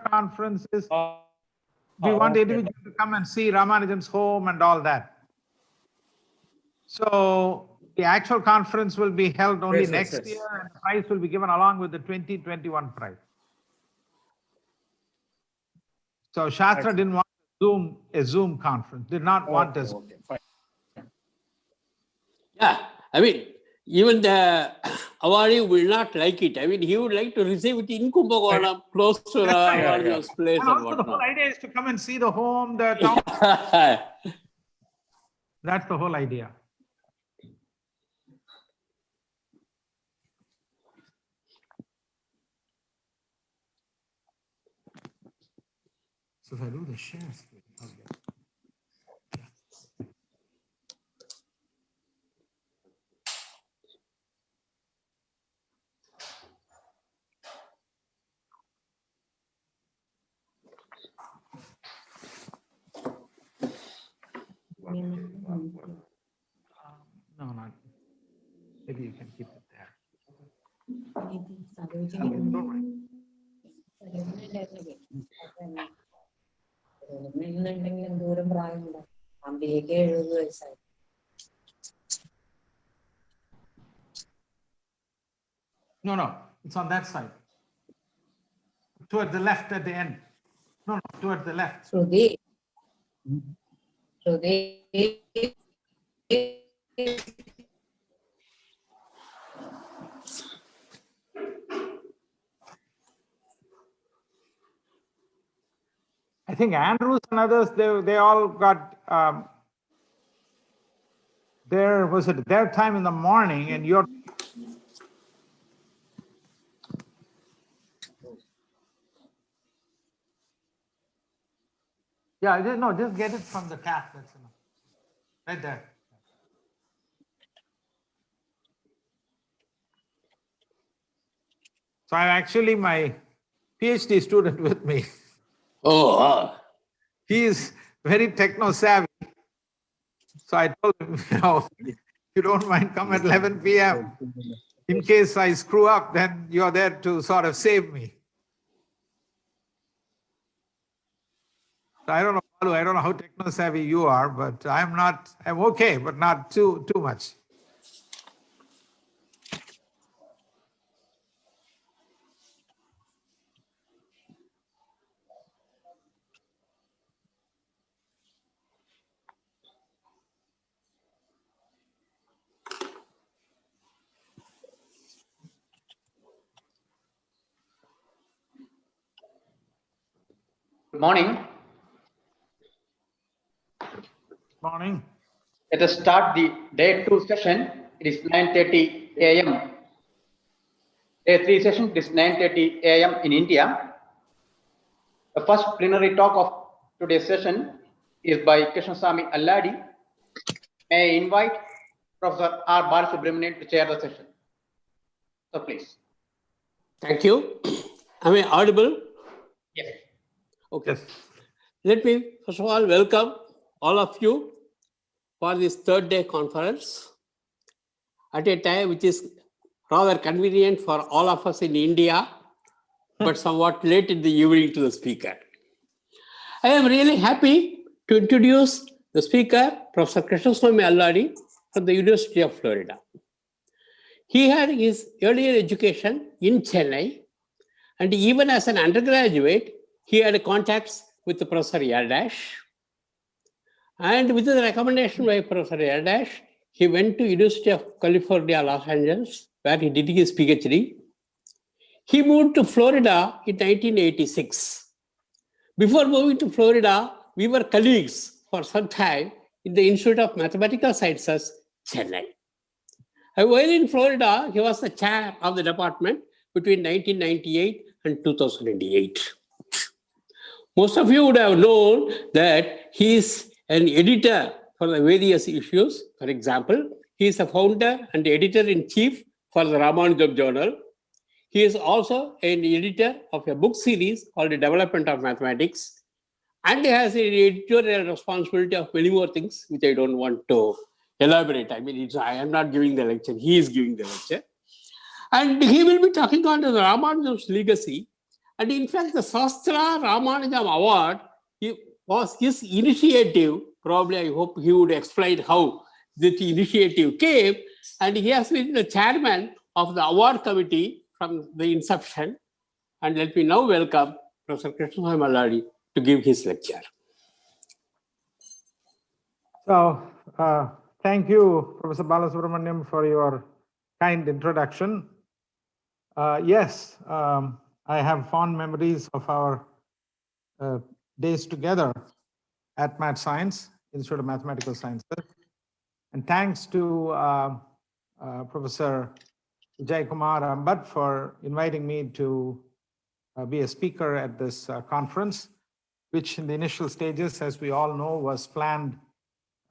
conference is we want individuals to come and see Ramanujan's home and all that. So the actual conference will be held only next year, and the prize will be given along with the 2021 prize. So Shastra didn't want a Zoom conference, did not want a Zoom. Yeah, I mean, even the awardee will not like it. I mean, he would like to receive it in Kumbakonam, close to Ramanujan's place And and also the whole whatnot. idea is to come and see the home, the town. That's the whole idea. So if I do the share screen, I'll get. No, not. Maybe you can keep it there. Don't worry. No, no, it's on that side. Towards the left at the end. No, no, towards the left. So they I think Andrews and others, they all got, was it their time in the morning and your. Yeah, no, just get it from the tap, that's enough. Right there. So I have actually my PhD student with me. Oh, He is very techno savvy. So I told him, if you don't mind, come at 11 p.m. In case I screw up, then you're there to sort of save me. So I don't know, Balu, I don't know how techno savvy you are, but I'm okay, but not too much. Good morning. Morning. Let us start the day 2 session. It is 9:30 a.m. Day 3 session, it is 9:30 a.m. in India. The first plenary talk of today's session is by Krishnasamy Alladi. May I invite Professor R. Balasubramanian to chair the session. So please. thank you. Am I audible? Yes. Okay. Let me first of all welcome all of you for this third day conference at a time which is rather convenient for all of us in India, but somewhat late in the evening to the speaker. I am really happy to introduce the speaker, Professor Krishnasamy Alladi from the University of Florida. He had his earlier education in Chennai, and even as an undergraduate, he had contacts with the Professor Yardash. And with the recommendation by Professor Yardash, he went to University of California, Los Angeles, where he did his PhD. He moved to Florida in 1986. Before moving to Florida, we were colleagues for some time in the Institute of Mathematical Sciences, Chennai. And while in Florida, he was the chair of the department between 1998 and 2008. Most of you would have known that he is an editor for the various issues. For example, he is a founder and editor-in-chief for the Ramanujam Journal. He is also an editor of a book series called The Development of Mathematics, and he has an editorial responsibility of many more things, which I don't want to elaborate. I mean, I am not giving the lecture, he is giving the lecture. And he will be talking on the Ramanujam's legacy And in fact, the Shastra Ramanujam Award was his initiative. Probably, I hope he would explain how this initiative came. And he has been the chairman of the award committee from the inception. And let me now welcome Professor Krishnamurthy Malladi to give his lecture. So, thank you, Professor Balasubramaniam, for your kind introduction. Yes, I have fond memories of our days together at Math Science, Institute of Mathematical Sciences. And thanks to Professor Vijay Kumar Ambat for inviting me to be a speaker at this conference, which in the initial stages, as we all know, was planned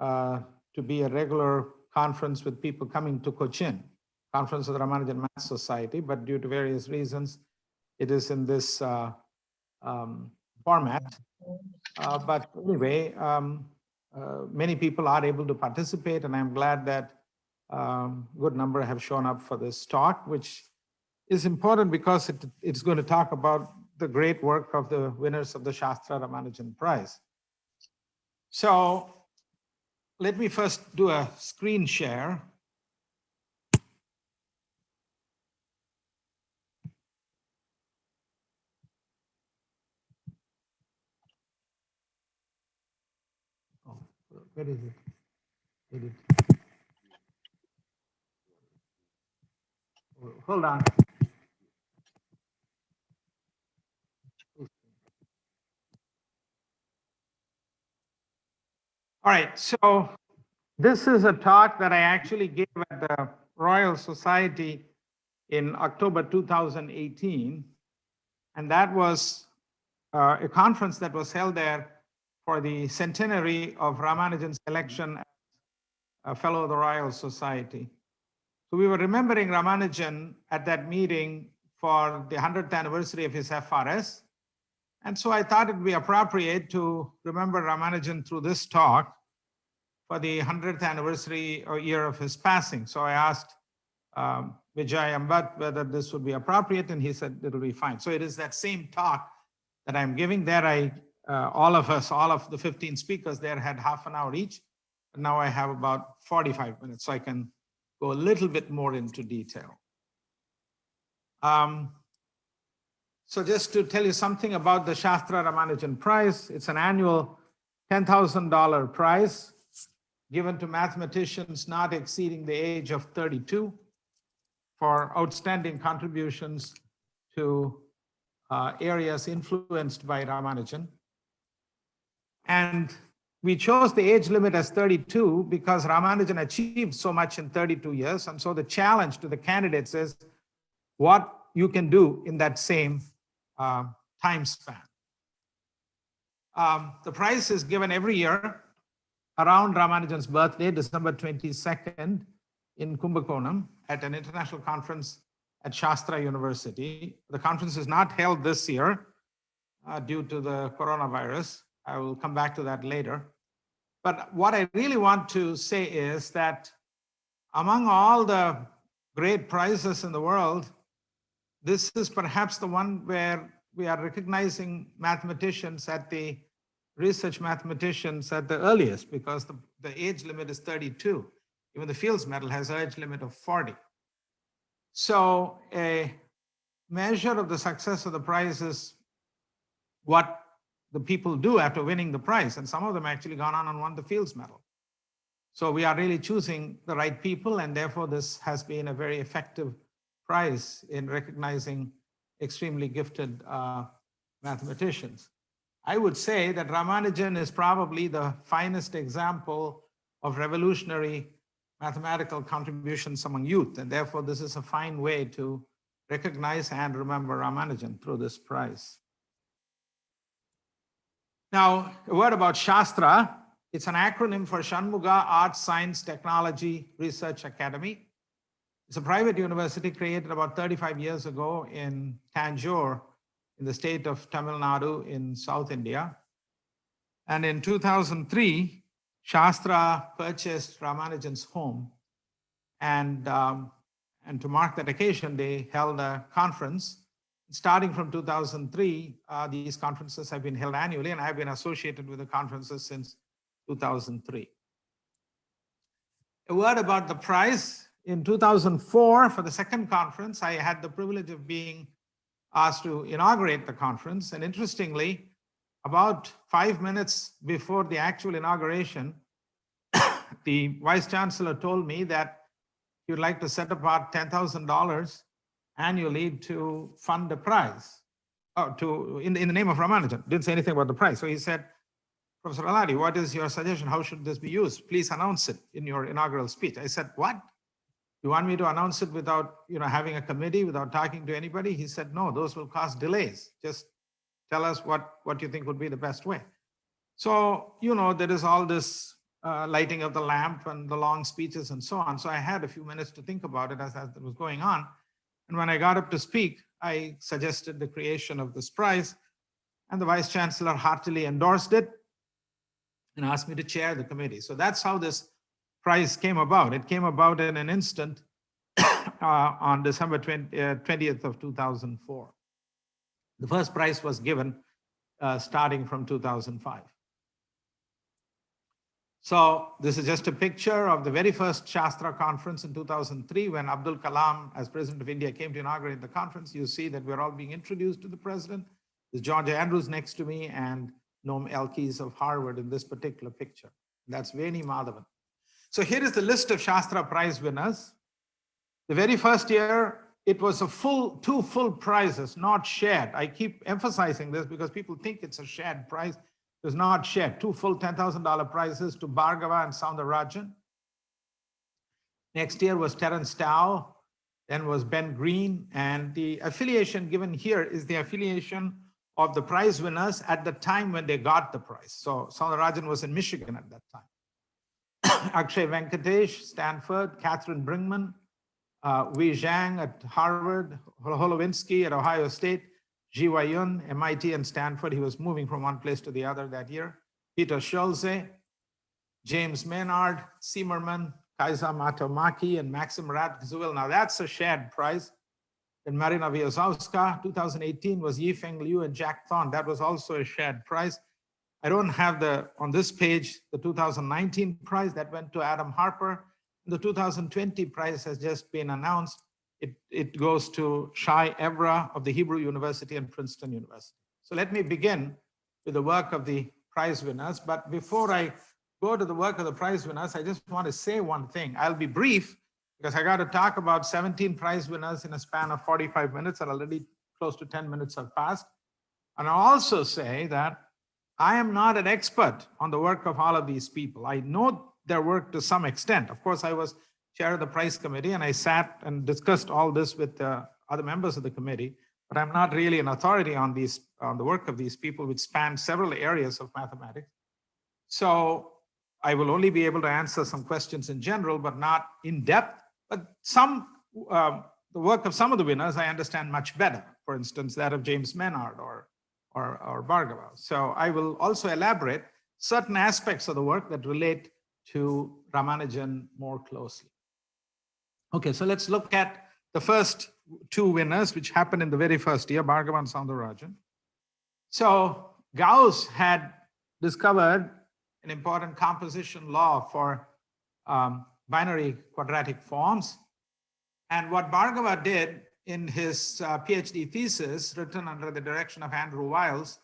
to be a regular conference with people coming to Cochin, Conference of the Ramanujan Math Society, but due to various reasons, it is in this format. But anyway, many people are able to participate, and I'm glad that a good number have shown up for this talk, which is important because it's going to talk about the great work of the winners of the Shastra Ramanujan Prize. So let me first do a screen share. Oh, where is it? Edit. Hold on. All right, so this is a talk that I actually gave at the Royal Society in October 2018. And that was a conference that was held there for the centenary of Ramanujan's election as a Fellow of the Royal Society. So we were remembering Ramanujan at that meeting for the 100th anniversary of his FRS. And so I thought it would be appropriate to remember Ramanujan through this talk for the 100th anniversary or year of his passing. So I asked Vijay Ambat whether this would be appropriate, and he said it'll be fine. So it is that same talk that I'm giving there. All of the 15 speakers there had half an hour each. But now I have about 45 minutes, so I can go a little bit more into detail. So just to tell you something about the Shastra Ramanujan Prize, it's an annual $10,000 prize given to mathematicians not exceeding the age of 32 for outstanding contributions to areas influenced by Ramanujan. And we chose the age limit as 32 because Ramanujan achieved so much in 32 years. And so the challenge to the candidates is what you can do in that same time span. The prize is given every year around Ramanujan's birthday, December 22nd, in Kumbakonam at an international conference at Shastra University. The conference is not held this year due to the coronavirus. I will come back to that later. But what I really want to say is that among all the great prizes in the world, this is perhaps the one where we are recognizing mathematicians research mathematicians at the earliest, because the age limit is 32. Even the Fields Medal has an age limit of 40. So a measure of the success of the prize is what the people do after winning the prize. And some of them actually gone on and won the Fields Medal. So we are really choosing the right people, and therefore this has been a very effective prize in recognizing extremely gifted mathematicians. I would say that Ramanujan is probably the finest example of revolutionary mathematical contributions among youth, and therefore this is a fine way to recognize and remember Ramanujan through this prize. Now, a word about Shastra. It's an acronym for Shanmuga Arts, Science, Technology Research Academy. It's a private university created about 35 years ago in Tanjore, in the state of Tamil Nadu in South India. And in 2003, Shastra purchased Ramanujan's home. And to mark that occasion, they held a conference Starting from 2003, these conferences have been held annually, and I've been associated with the conferences since 2003. A word about the prize. In 2004, for the second conference, I had the privilege of being asked to inaugurate the conference. And interestingly, about 5 minutes before the actual inauguration, the Vice Chancellor told me that he would like to set apart $10,000 annually to fund the prize, in the name of Ramanujan. Didn't say anything about the prize. So he said, Professor Alladi, what is your suggestion? How should this be used? Please announce it in your inaugural speech. I said, what? You want me to announce it without having a committee, without talking to anybody? He said, no, those will cause delays. Just tell us what you think would be the best way. So, there is all this lighting of the lamp and the long speeches and so on. So I had a few minutes to think about it as it was going on. And when I got up to speak, I suggested the creation of this prize, and the Vice Chancellor heartily endorsed it and asked me to chair the committee. So that's how this prize came about. It came about in an instant on December 20th of 2004. The first prize was given starting from 2005. So this is just a picture of the very first Shastra conference in 2003 when Abdul Kalam, as President of India, came to inaugurate the conference. You see that we're all being introduced to the President. There's George Andrews next to me and Noam Elkies of Harvard in this particular picture. That's Veni Madhavan. So here is the list of Shastra Prize winners. The very first year, it was two full prizes, not shared. I keep emphasizing this because people think it's a shared prize. It was not shared. Two full $10,000 prizes to Bhargava and Soundararajan. Next year was Terence Tao, then was Ben Green, and the affiliation given here is the affiliation of the prize winners at the time when they got the prize. So Soundararajan was in Michigan at that time. Akshay Venkatesh, Stanford, Catherine Brinkman, Wei Zhang at Harvard, Holowinsky at Ohio State, Ji Yun, MIT and Stanford. He was moving from one place to the other that year. Peter Schulze, James Maynard, Zimmerman, Kaisa Matomaki, and Maxim Radziwill. Now that's a shared prize. Then Marina Wiazowska, 2018 was Yifeng Liu and Jack Thorne. That was also a shared prize. I don't have on this page, the 2019 prize that went to Adam Harper. The 2020 prize has just been announced. It goes to Shai Evra of the Hebrew University and Princeton University. So let me begin with the work of the prize winners. But before I go to the work of the prize winners, I just want to say one thing. I'll be brief because I got to talk about 17 prize winners in a span of 45 minutes, and already close to 10 minutes have passed. And I'll also say that I am not an expert on the work of all of these people. I know their work to some extent. Of course, I was chair of the prize committee and I sat and discussed all this with other members of the committee, but I'm not really an authority on the work of these people, which span several areas of mathematics. So I will only be able to answer some questions in general, but not in depth. But the work of some of the winners I understand much better. For instance, that of James Maynard or Bhargava. So I will also elaborate certain aspects of the work that relate to Ramanujan more closely. Okay, so let's look at the first two winners, which happened in the very first year, Bhargava and Soundararajan. So Gauss had discovered an important composition law for binary quadratic forms. And what Bhargava did in his PhD thesis, written under the direction of Andrew Wiles,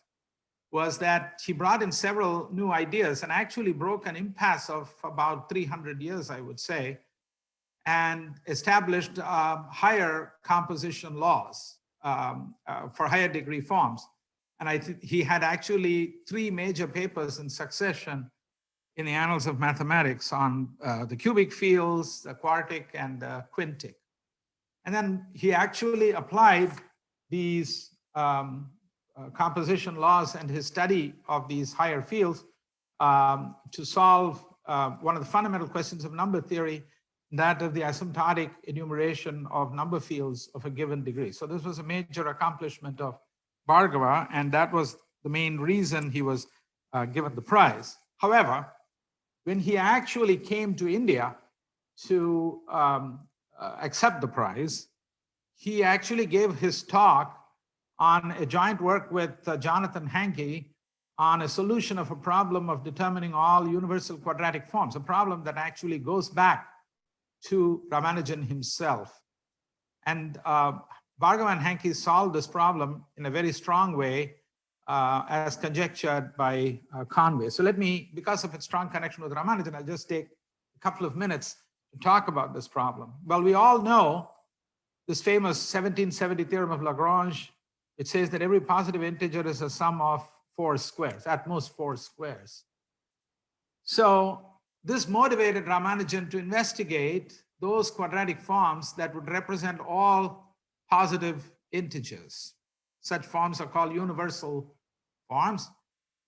was that he brought in several new ideas and actually broke an impasse of about 300 years, I would say, and established higher composition laws for higher degree forms. And I think he had actually 3 major papers in succession in the Annals of Mathematics on the cubic fields, the quartic, and the quintic. And then he actually applied these composition laws and his study of these higher fields to solve one of the fundamental questions of number theory, that of the asymptotic enumeration of number fields of a given degree. So this was a major accomplishment of Bhargava, and that was the main reason he was given the prize. However, when he actually came to India to accept the prize, he actually gave his talk on a joint work with Jonathan Hankey on a solution of a problem of determining all universal quadratic forms, a problem that actually goes back to Ramanujan himself. And Bhargava and Hankey solved this problem in a very strong way as conjectured by Conway. So let me, because of its strong connection with Ramanujan, I'll just take a couple of minutes to talk about this problem. Well, we all know this famous 1770 theorem of Lagrange. It says that every positive integer is a sum of 4 squares, at most 4 squares. So this motivated Ramanujan to investigate those quadratic forms that would represent all positive integers. Such forms are called universal forms.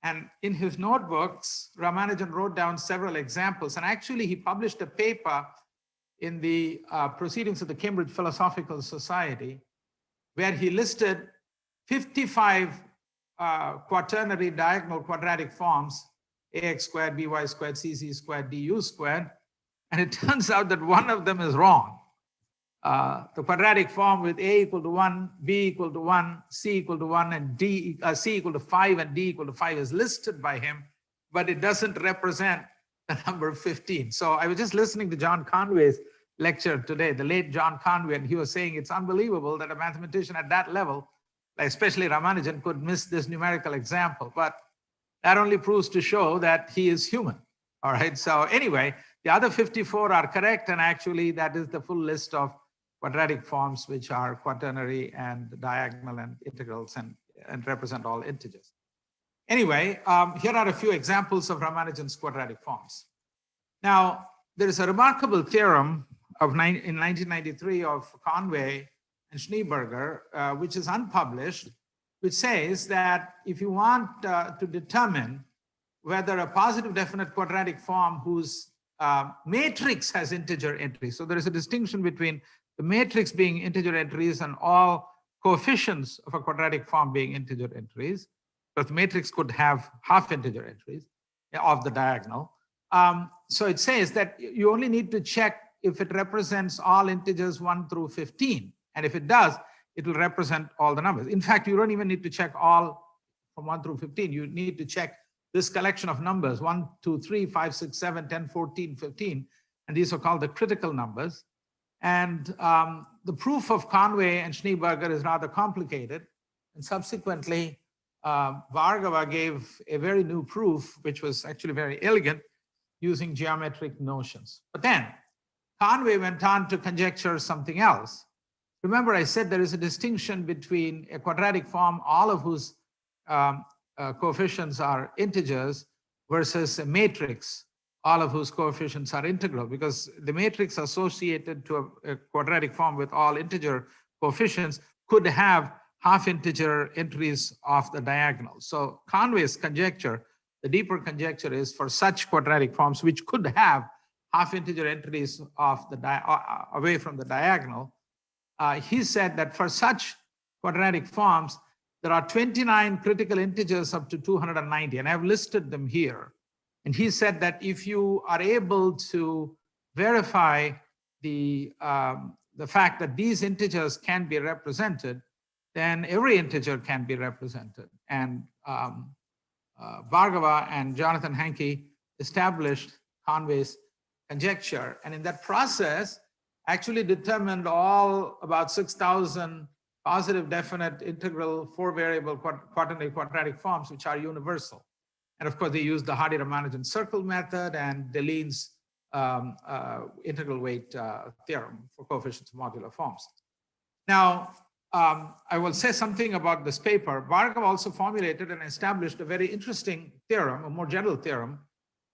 And in his notebooks, Ramanujan wrote down several examples. And actually, he published a paper in the Proceedings of the Cambridge Philosophical Society, where he listed 55 quaternary diagonal quadratic forms, ax squared, by squared, cz squared, du squared. And it turns out that one of them is wrong. The quadratic form with a equal to 1, b equal to 1, c equal to 1, and c equal to 5 and d equal to 5 is listed by him, but it doesn't represent the number 15. So I was just listening to John Conway's lecture today, the late John Conway, and he was saying it's unbelievable that a mathematician at that level, especially Ramanujan, could miss this numerical example. But that only proves to show that he is human. All right. So anyway, the other 54 are correct. And actually, that is the full list of quadratic forms, which are quaternary and diagonal and integrals and represent all integers. Anyway, here are a few examples of Ramanujan's quadratic forms. Now, there is a remarkable theorem in 1993 of Conway and Schneeberger, which is unpublished, which says that if you want to determine whether a positive definite quadratic form whose matrix has integer entries, so there is a distinction between the matrix being integer entries and all coefficients of a quadratic form being integer entries, but the matrix could have half integer entries of the diagonal. So it says that you only need to check if it represents all integers 1 through 15. And if it does, it will represent all the numbers. In fact, you don't even need to check all from 1 through 15. You need to check this collection of numbers, 1, 2, 3, 5, 6, 7, 10, 14, 15. And these are called the critical numbers. And the proof of Conway and Schneeberger is rather complicated. And subsequently, Bhargava gave a very new proof, which was actually very elegant, using geometric notions. But then Conway went on to conjecture something else. Remember, I said there is a distinction between a quadratic form, all of whose coefficients are integers, versus a matrix, all of whose coefficients are integral, because the matrix associated to a quadratic form with all integer coefficients could have half integer entries of the diagonal. So Conway's conjecture, the deeper conjecture, is for such quadratic forms which could have half integer entries of the away from the diagonal. He said that for such quadratic forms, there are 29 critical integers up to 290, and I've listed them here. And he said that if you are able to verify the fact that these integers can be represented, then every integer can be represented. And Bhargava and Jonathan Hankey established Conway's conjecture. And in that process, actually determined all about 6,000 positive definite integral 4-variable quaternary quadratic forms, which are universal. And of course, they used the Hardy-Ramanujan circle method and Deligne's integral weight theorem for coefficients of modular forms. Now, I will say something about this paper. Bhargava also formulated and established a very interesting theorem, a more general theorem,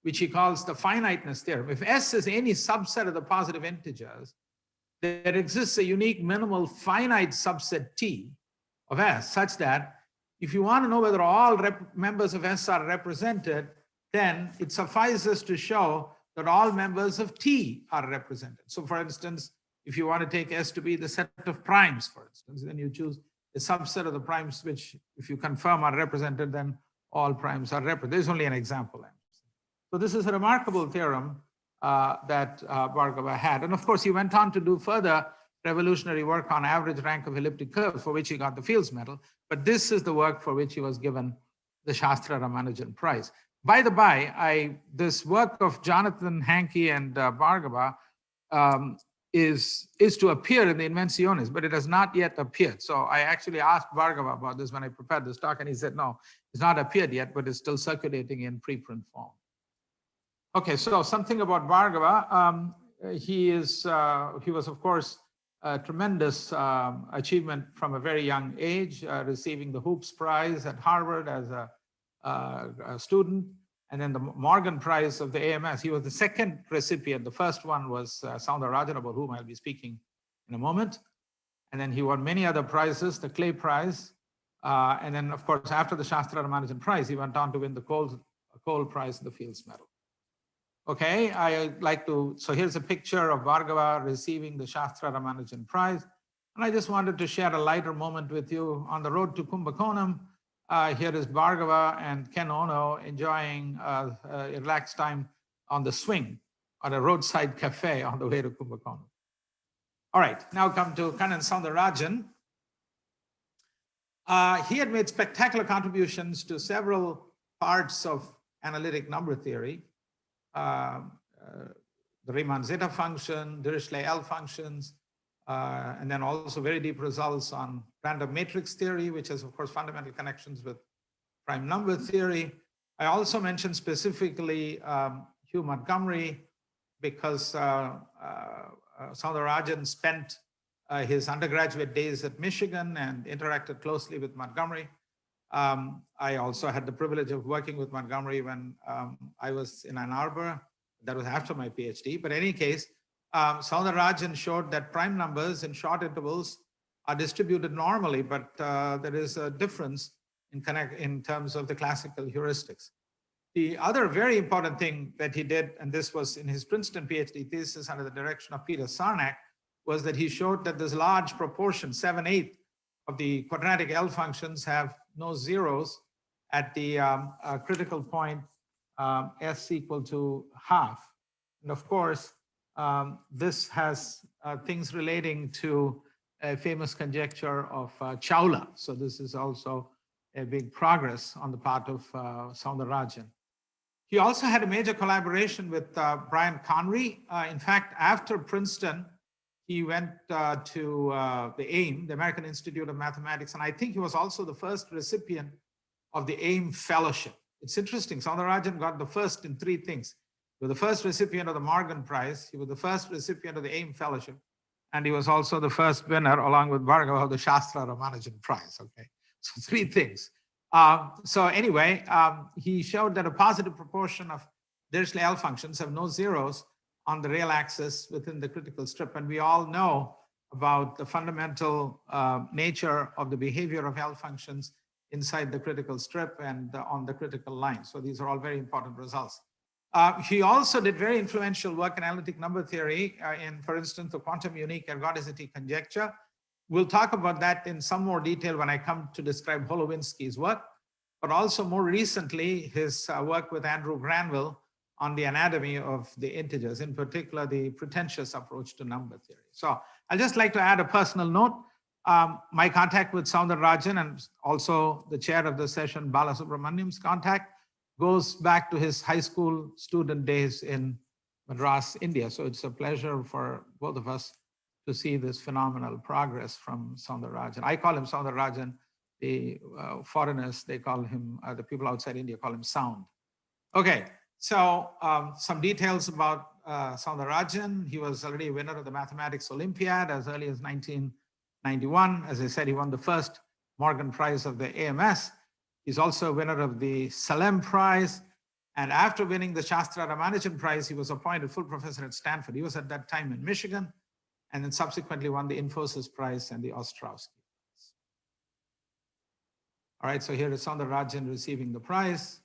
which he calls the finiteness theorem. If S is any subset of the positive integers, there exists a unique minimal finite subset T of S, such that if you want to know whether all members of S are represented, then it suffices to show that all members of T are represented. So for instance, if you want to take S to be the set of primes, for instance, then you choose a subset of the primes, which if you confirm are represented, then all primes are represented. There's only an example. So this is a remarkable theorem that Bhargava had. And of course, he went on to do further revolutionary work on average rank of elliptic curves, for which he got the Fields Medal. But this is the work for which he was given the Shastra Ramanujan Prize. By the by, this work of Jonathan Hankey and Bhargava is to appear in the Invenciones, but it has not yet appeared. So I actually asked Bhargava about this when I prepared this talk, and he said, no, it's not appeared yet, but it's still circulating in preprint form. Okay, so something about Bhargava. He was, of course, a tremendous achievement from a very young age, receiving the Hoops Prize at Harvard as a student, and then the Morgan Prize of the AMS. He was the second recipient. The first one was Soundararajan, about whom I'll be speaking in a moment. And then he won many other prizes, the Clay Prize. And then, of course, after the Shastra Ramanujan Prize, he went on to win the Cole Prize and the Fields Medal. Okay, so here's a picture of Bhargava receiving the Shastra Ramanujan Prize. And I just wanted to share a lighter moment with you. On the road to Kumbakonam, here is Bhargava and Ken Ono enjoying a relaxed time on the swing at a roadside cafe on the way to Kumbakonam. All right, now come to Kannan Soundararajan. He had made spectacular contributions to several parts of analytic number theory. The Riemann zeta function, Dirichlet L functions, and then also very deep results on random matrix theory, which has, of course, fundamental connections with prime number theory. I also mentioned specifically Hugh Montgomery, because Soundararajan spent his undergraduate days at Michigan and interacted closely with Montgomery. I also had the privilege of working with Montgomery when I was in Ann Arbor. That was after my PhD. But in any case, Soundararajan showed that prime numbers in short intervals are distributed normally, but there is a difference in terms of the classical heuristics. The other very important thing that he did, and this was in his Princeton PhD thesis under the direction of Peter Sarnak, was that he showed that this large proportion, 7/8 of the quadratic L functions have no zeros at the critical point s equal to half. And of course, this has things relating to a famous conjecture of Chawla. So this is also a big progress on the part of Soundararajan. He also had a major collaboration with Brian Conry. In fact, after Princeton, he went to the AIM, the American Institute of Mathematics, and I think he was also the first recipient of the AIM Fellowship. It's interesting, Soundararajan got the first in three things. He was the first recipient of the Morgan Prize, he was the first recipient of the AIM Fellowship, and he was also the first winner, along with Bhargava, of the Shastra Ramanujan Prize, okay? So three things. So anyway, he showed that a positive proportion of Dirichlet L functions have no zeros on the real axis within the critical strip. And we all know about the fundamental nature of the behavior of L functions inside the critical strip and on the critical line. So these are all very important results. He also did very influential work in analytic number theory in, for instance, the quantum unique ergodicity conjecture. We'll talk about that in some more detail when I come to describe Holowinsky's work, but also more recently, his work with Andrew Granville on the anatomy of the integers, in particular, the pretentious approach to number theory. So I'd just like to add a personal note. My contact with Soundararajan and also the chair of the session, Balasubramaniam's contact, goes back to his high school student days in Madras, India. So it's a pleasure for both of us to see this phenomenal progress from Soundararajan. I call him Soundararajan. The foreigners, they call him, the people outside India call him Sound. Okay, so some details about Soundararajan. He was already a winner of the Mathematics Olympiad as early as 1991. As I said, he won the first Morgan Prize of the AMS. He's also a winner of the Salem Prize. And after winning the Shastra Ramanujan Prize, he was appointed full professor at Stanford. He was at that time in Michigan, and then subsequently won the Infosys Prize and the Ostrowski Prize. All right, so here is Soundararajan receiving the prize.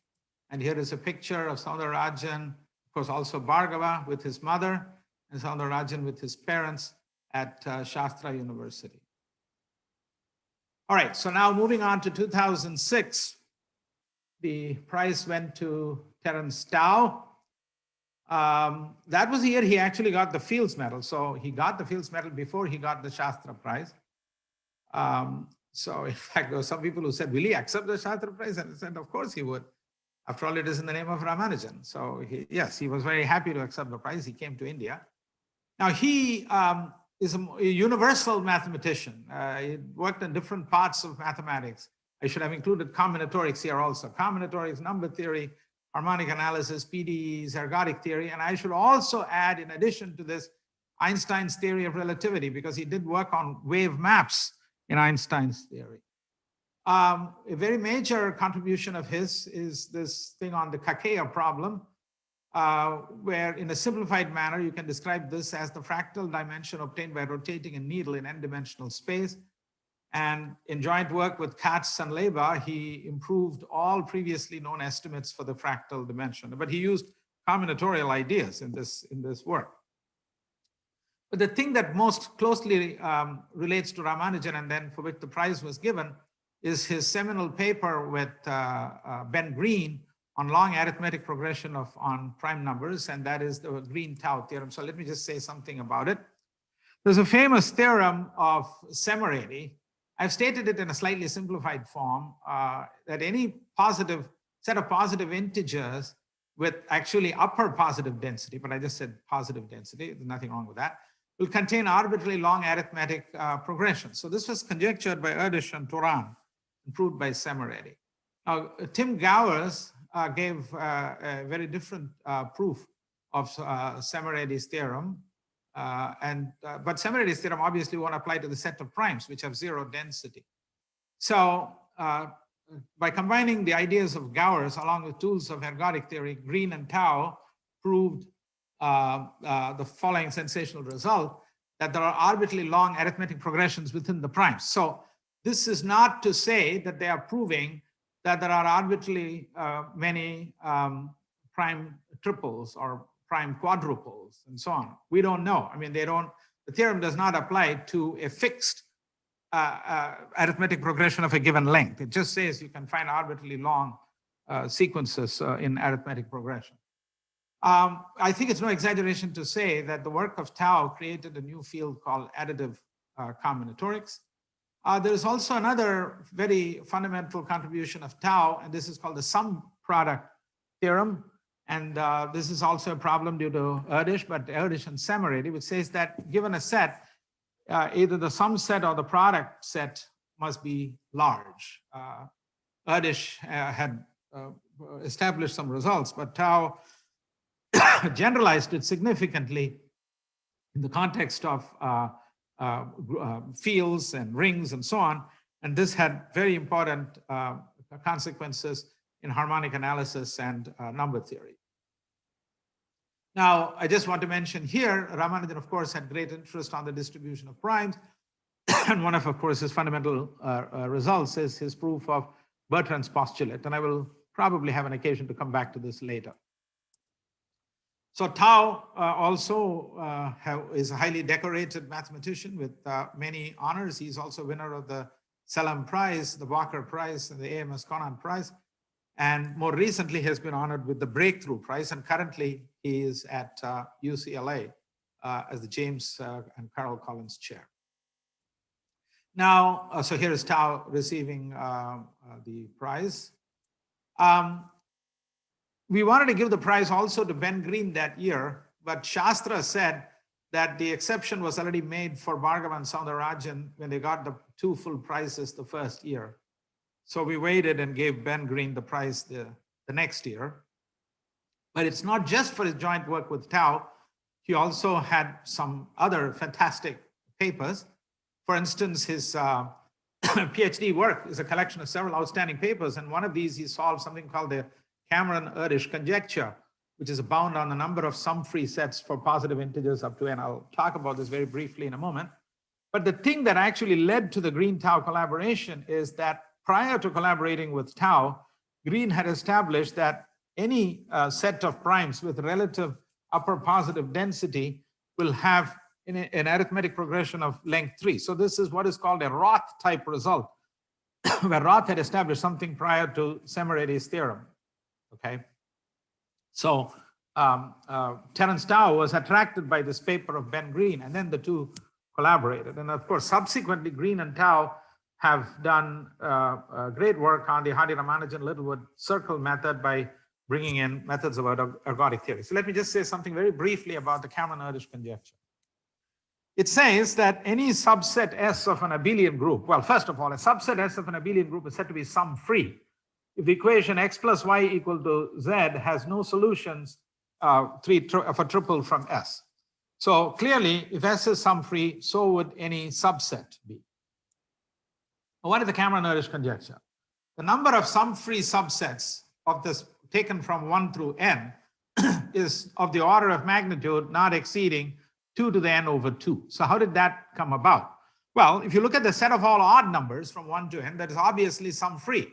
And here is a picture of Soundararajan, of course, also Bhargava with his mother, and Soundararajan with his parents at Shastra University. All right, so now moving on to 2006, the prize went to Terence Tao. That was the year he actually got the Fields Medal. So he got the Fields Medal before he got the Shastra Prize. So in fact, there were some people who said, will he accept the Shastra Prize? And I said, of course he would. After all, it is in the name of Ramanujan. So yes, he was very happy to accept the prize. He came to India. Now he is a universal mathematician. He worked in different parts of mathematics. I should have included combinatorics here also. Combinatorics, number theory, harmonic analysis, PDEs, ergodic theory. And I should also add, in addition to this, Einstein's theory of relativity, because he did work on wave maps in Einstein's theory. A very major contribution of his is this thing on the Kakeya problem, where in a simplified manner, you can describe this as the fractal dimension obtained by rotating a needle in n-dimensional space. And in joint work with Katz and Leba, he improved all previously known estimates for the fractal dimension. But he used combinatorial ideas in this work. But the thing that most closely relates to Ramanujan, and then for which the prize was given, is his seminal paper with Ben Green on long arithmetic progression on prime numbers, and that is the Green-Tau theorem. So let me just say something about it. There's a famous theorem of Semerady. I've stated it in a slightly simplified form, that any set of positive integers with actually upper positive density, but I just said positive density, there's nothing wrong with that, will contain arbitrarily long arithmetic progression. So this was conjectured by Erdős and Turan, and proved by Semerady. Now, Tim Gowers gave a very different proof of Semerady's theorem. But Semerady's theorem obviously won't apply to the set of primes, which have zero density. So by combining the ideas of Gowers along with tools of ergodic theory, Green and Tau proved the following sensational result, that there are arbitrarily long arithmetic progressions within the primes. So this is not to say that they are proving that there are arbitrarily many prime triples or prime quadruples and so on. We don't know. I mean, the theorem does not apply to a fixed arithmetic progression of a given length. It just says you can find arbitrarily long sequences in arithmetic progression. I think it's no exaggeration to say that the work of Tau created a new field called additive combinatorics. There is also another very fundamental contribution of Tau, and this is called the sum product theorem. And this is also a problem due to Erdős, but Erdős and Semerady, which says that given a set, either the sum set or the product set must be large. Erdős had established some results, but Tau generalized it significantly in the context of fields and rings and so on. And this had very important consequences in harmonic analysis and number theory. Now, I just want to mention here, Ramanujan, of course, had great interest on the distribution of primes. And one of course, his fundamental results is his proof of Bertrand's postulate. And I will probably have an occasion to come back to this later. So Tau also is a highly decorated mathematician with many honors. He's also winner of the Selam Prize, the Walker Prize, and the AMS Conan Prize. And more recently has been honored with the Breakthrough Prize. And currently he is at UCLA as the James and Carol Collins Chair. Now, so here is Tau receiving the prize. We wanted to give the prize also to Ben Green that year, but Shastra said that the exception was already made for Bhargava and Soundararajan when they got the 2 full prizes the first year. So we waited and gave Ben Green the prize the next year. But it's not just for his joint work with Tau. He also had some other fantastic papers. For instance, his PhD work is a collection of several outstanding papers. And one of these, he solved something called the Cameron-Erdős conjecture, which is a bound on the number of sum-free sets for positive integers up to n. I'll talk about this very briefly in a moment. But the thing that actually led to the Green-Tau collaboration is that prior to collaborating with Tau, Green had established that any set of primes with relative upper positive density will have an arithmetic progression of length 3. So this is what is called a Roth type result, where Roth had established something prior to Semerady's theorem. Okay, so Terence Tao was attracted by this paper of Ben Green, and then the two collaborated. And of course, subsequently, Green and Tao have done great work on the Hardy-Ramanujan-Littlewood circle method by bringing in methods of ergodic theory. So let me just say something very briefly about the Cameron-Erdős conjecture. It says that any subset S of an abelian group, well, first of all, a subset S of an abelian group is said to be sum-free if the equation x plus y equal to z has no solutions of a triple from S. So clearly, if S is sum-free, so would any subset be. What is the Cameron-Erdős conjecture? The number of sum-free subsets of this taken from 1 through n is of the order of magnitude not exceeding 2 to the n over 2. So how did that come about? Well, if you look at the set of all odd numbers from 1 to n, that is obviously sum-free.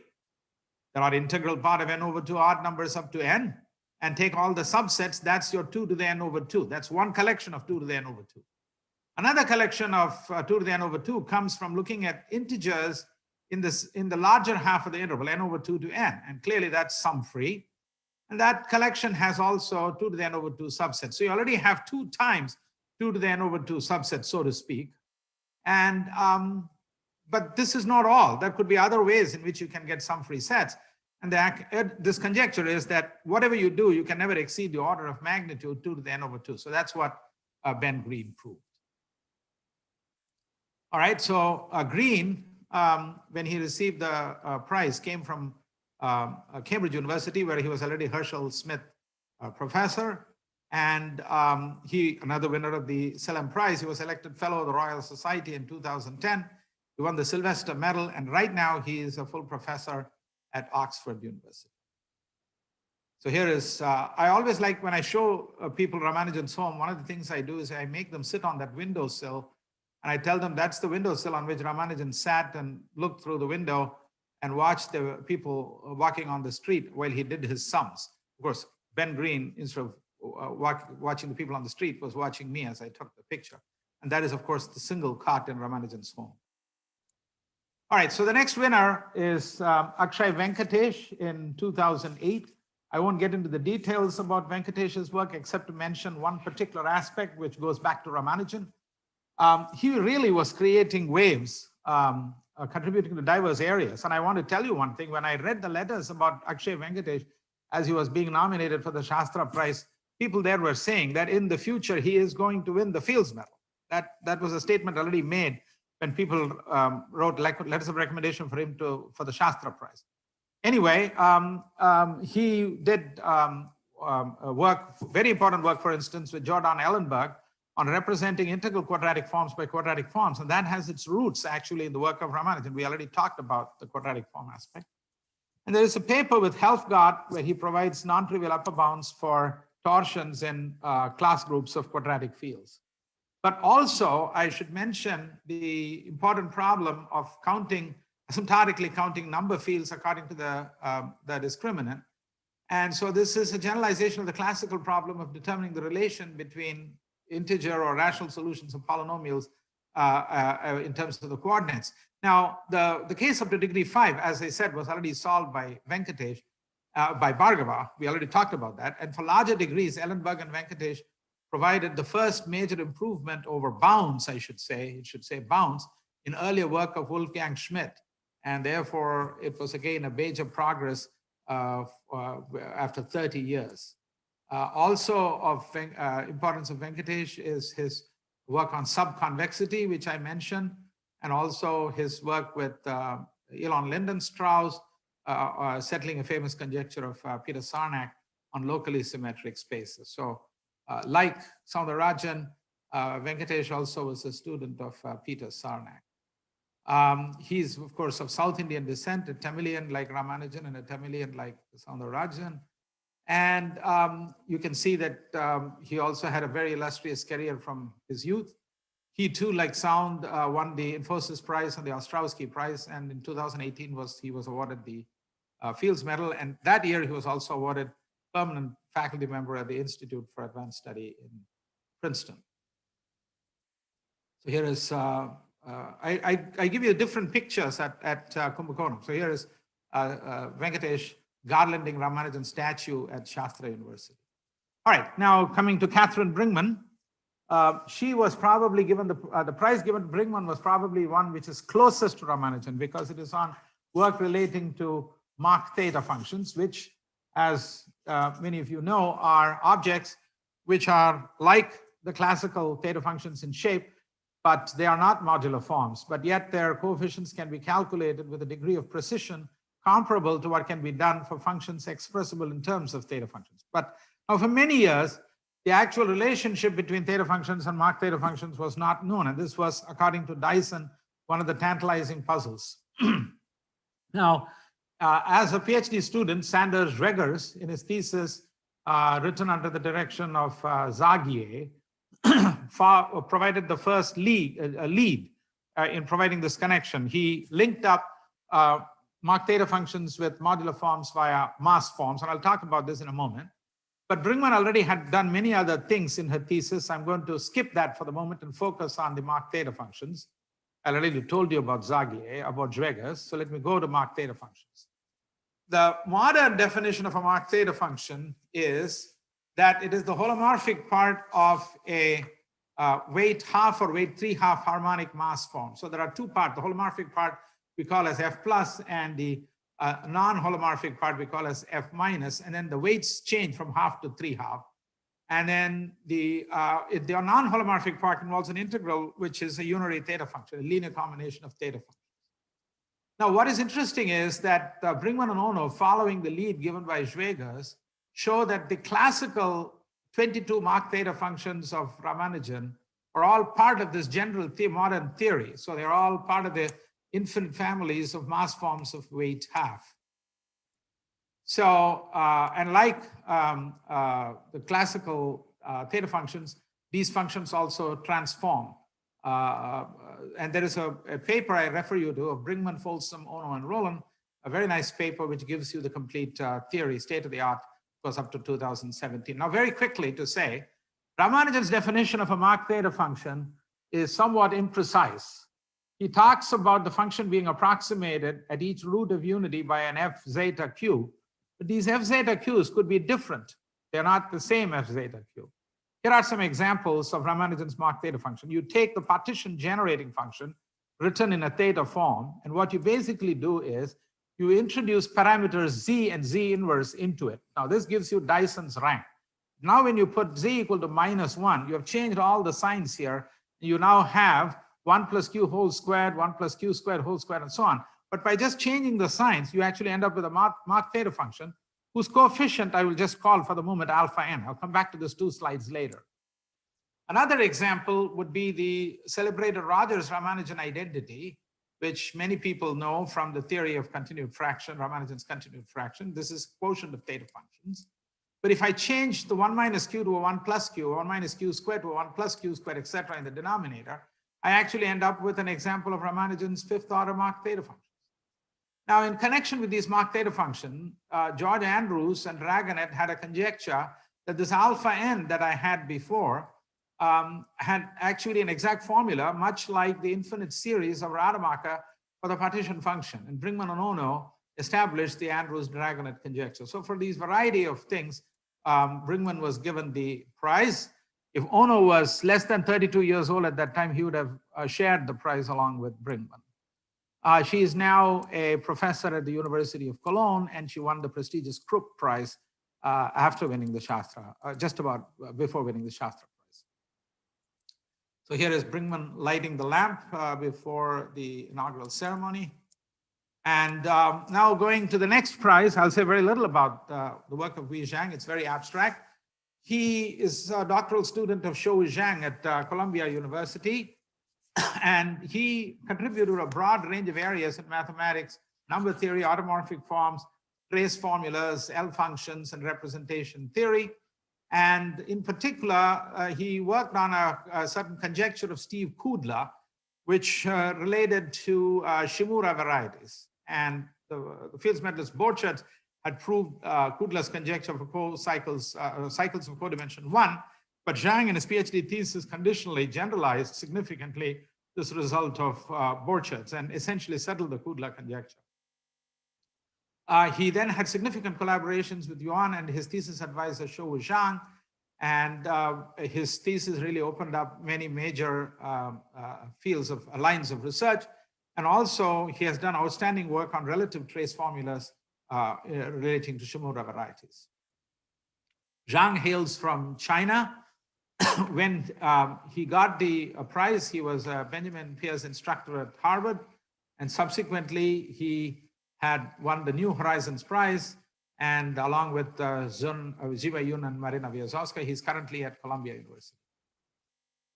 There are integral part of n over 2 odd numbers up to n, and take all the subsets, that's your 2 to the n over 2. That's one collection of 2 to the n over 2. Another collection of 2 to the n over 2 comes from looking at integers in the larger half of the interval, n over 2 to n, and clearly that's sum-free. And that collection has also 2 to the n over 2 subsets. So you already have 2 times 2 to the n over 2 subsets, so to speak. And but this is not all. There could be other ways in which you can get sum-free sets. And this conjecture is that whatever you do, you can never exceed the order of magnitude 2 to the n over 2. So that's what Ben Green proved. All right, so Green, when he received the prize, came from Cambridge University, where he was already Herschel Smith professor. And he, another winner of the Salem Prize, he was elected Fellow of the Royal Society in 2010. He won the Sylvester Medal, and right now he is a full professor at Oxford University. So here is, I always like when I show people Ramanujan's home, one of the things I do is I make them sit on that windowsill, and I tell them that's the windowsill on which Ramanujan sat and looked through the window and watched the people walking on the street while he did his sums. Of course, Ben Green, instead of watching the people on the street, was watching me as I took the picture. And that is, of course, the single cot in Ramanujan's home. All right, so the next winner is Akshay Venkatesh in 2008. I won't get into the details about Venkatesh's work except to mention one particular aspect which goes back to Ramanujan. He really was creating waves, contributing to diverse areas. And I want to tell you one thing. When I read the letters about Akshay Venkatesh as he was being nominated for the Shastra Prize, people there were saying that in the future he is going to win the Fields Medal. That was a statement already made when people wrote letters of recommendation for him for the Shastra Prize. Anyway, he did very important work, for instance, with Jordan Ellenberg on representing integral quadratic forms by quadratic forms. And that has its roots actually in the work of Ramanujan. We already talked about the quadratic form aspect. And there is a paper with Helfgott where he provides non-trivial upper bounds for torsions in class groups of quadratic fields. But also, I should mention the important problem of asymptotically counting number fields according to the discriminant. And so this is a generalization of the classical problem of determining the relation between integer or rational solutions of polynomials in terms of the coordinates. Now, the case up to degree 5, as I said, was already solved by Venkatesh, by Bhargava. We already talked about that. And for larger degrees, Ellenberg and Venkatesh provided the first major improvement over bounds, I should say, it should say bounds, in earlier work of Wolfgang Schmidt. And therefore, it was again a major progress after 30 years. Also of importance of Venkatesh is his work on subconvexity, which I mentioned, and also his work with Elon Lindenstrauss, settling a famous conjecture of Peter Sarnak on locally symmetric spaces. So like Soundararajan, Venkatesh also was a student of Peter Sarnak. He's, of course, of South Indian descent, a Tamilian like Ramanujan and a Tamilian like Soundararajan. And you can see that he also had a very illustrious career from his youth. He too, like Sound, won the Infosys Prize and the Ostrowski Prize. And in 2018, he was awarded the Fields Medal. And that year, he was also awarded permanent faculty member at the Institute for Advanced Study in Princeton. So here is, I give you different pictures at Kumbakonam. So here is Venkatesh garlanding Ramanujan statue at Shastra University. All right, now coming to Catherine Brinkman. She was probably given the prize given to Brinkman was probably one which is closest to Ramanujan because it is on work relating to Mach theta functions, which, as many of you know, are objects which are like the classical theta functions in shape, but they are not modular forms, but yet their coefficients can be calculated with a degree of precision comparable to what can be done for functions expressible in terms of theta functions. But now for many years, the actual relationship between theta functions and Mach theta functions was not known. And this was, according to Dyson, one of the tantalizing puzzles. Now, as a PhD student, Sanders Regers, in his thesis written under the direction of Zagier, provided the first lead in providing this connection. He linked up Mach theta functions with modular forms via mass forms, and I'll talk about this in a moment. But Brinkman already had done many other things in her thesis. I'm going to skip that for the moment and focus on the Mach theta functions. I already told you about Zagier, about Regers, so let me go to Mach theta functions. The modern definition of a Mach theta function is that it is the holomorphic part of a weight half or weight 3/2 harmonic mass form. So there are two parts. The holomorphic part we call as F plus, and the non-holomorphic part we call as F minus, and then the weights change from half to 3/2. And then the non-holomorphic part involves an integral, which is a unary theta function, a linear combination of theta functions. Now, what is interesting is that Brinkman and Ono, following the lead given by Schwegers, show that the classical 22 Mach theta functions of Ramanujan are all part of this general modern theory. So they're all part of the infinite families of mass forms of weight half. So, and like the classical theta functions, these functions also transform. And there is a paper I refer you to of Brinkman, Folsom, Ono, and Rowland, a very nice paper which gives you the complete theory, state of the art, goes up to 2017. Now, very quickly to say, Ramanujan's definition of a Mach theta function is somewhat imprecise. He talks about the function being approximated at each root of unity by an F zeta q. But these F zeta q's could be different. They're not the same F zeta q. Here are some examples of Ramanujan's Mach theta function. You take the partition generating function written in a theta form, and what you basically do is you introduce parameters z and z inverse into it. Now, this gives you Dyson's rank. Now, when you put z equal to -1, you have changed all the signs here. You now have 1 plus q whole squared, 1 plus q squared whole squared, and so on. But by just changing the signs, you actually end up with a Mach theta function whose coefficient I will just call for the moment alpha n. I'll come back to this 2 slides later. Another example would be the celebrated Rogers-Ramanujan identity, which many people know from the theory of continued fraction, Ramanujan's continued fraction. This is quotient of theta functions. But if I change the 1 minus q to a 1 plus q, 1 minus q squared to a 1 plus q squared, etc. in the denominator, I actually end up with an example of Ramanujan's 5th order Mach theta function. Now, in connection with these Mach theta function, George Andrews and Dragonet had a conjecture that this alpha n that I had before had actually an exact formula, much like the infinite series of Rademacher for the partition function. And Brinkman and Ono established the Andrews-Dragonet conjecture. So for these variety of things, Brinkman was given the prize. If Ono was less than 32 years old at that time, he would have shared the prize along with Brinkman. She is now a professor at the University of Cologne, and she won the prestigious Crook Prize after winning the Shastra, just about before winning the Shastra Prize. So here is Brinkman lighting the lamp before the inaugural ceremony. And now going to the next prize, I'll say very little about the work of Wei Zhang. It's very abstract. He is a doctoral student of Shou Zhang at Columbia University. And he contributed to a broad range of areas in mathematics, number theory, automorphic forms, trace formulas, L functions, and representation theory. And in particular, he worked on a certain conjecture of Steve Kudla, which related to Shimura varieties. And the Fields medalist Borchardt had proved Kudla's conjecture for cycles of codimension 1. But Zhang in his PhD thesis conditionally generalized significantly this result of Borchardt's and essentially settled the Kudla conjecture. He then had significant collaborations with Yuan and his thesis advisor Shou Zhang, And his thesis really opened up many major fields of lines of research. And also he has done outstanding work on relative trace formulas relating to Shimura varieties. Zhang hails from China. When he got the prize, he was Benjamin Pierce instructor at Harvard, and subsequently he had won the New Horizons Prize, and along with Jiwa Yun and Marina Wiazowska, he's currently at Columbia University.